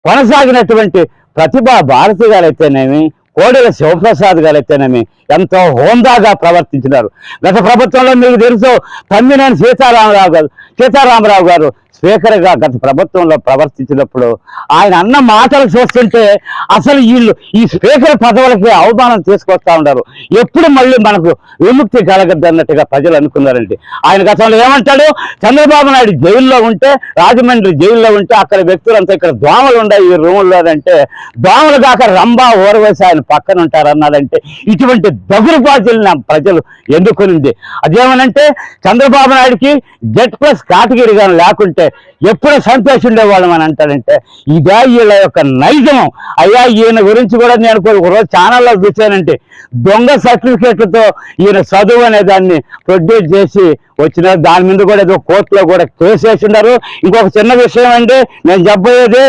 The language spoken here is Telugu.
కొనసాగినటువంటి ప్రతిభా భారతి గారైతేనేమి, కోడెల శివప్రసాద్ గారైతేనేమి ఎంతో హోందాగా ప్రవర్తించినారు. గత ప్రభుత్వంలో మీకు తెలుసు, తమ్మినేని సీతారామరావు గారు స్పీకర్గా గత ప్రభుత్వంలో ప్రవర్తించినప్పుడు ఆయన అన్న మాటలు చూస్తుంటే అసలు వీళ్ళు ఈ స్పీకర్ పదవులకి అవమానం తీసుకొస్తా ఉన్నారు. ఎప్పుడు మళ్ళీ మనకు విముక్తి కలగద్దన్నట్టుగా ప్రజలు అనుకున్నారండి. ఆయన గతంలో ఏమంటాడు, చంద్రబాబు నాయుడు జైల్లో ఉంటే, రాజమండ్రి జైల్లో ఉంటే అక్కడ వ్యక్తులంతా ఇక్కడ దోమలు ఉన్నాయి ఈ రూముల్లో అంటే, దోమలు కాక రంభా ఊరవేసి ఆయన పక్కన ఉంటారన్నాడంటే ఇటువంటి దగులుబాజులను ప్రజలు ఎన్నుకునింది. అదేమనంటే చంద్రబాబు నాయుడికి Z+ కేటగిరీ కానీ లేకుంటే ఎప్పుడు సంతోషిండేవాళ్ళం అని అంటాడంటే ఇదే వీళ్ళ యొక్క నైజం. అయ్యా ఈయన గురించి కూడా నేను ఒకరోజు ఛానల్లో చూశానంటే, దొంగ సర్టిఫికేట్లతో ఈయన చదువు అనే దాన్ని ప్రొడ్యూస్ చేసి వచ్చిన దాని మీద కూడా ఏదో కోర్టులో కూడా కేసు వేసి ఉన్నారు. ఇంకొక చిన్న విషయం అండి నేను చెప్పబోయేది,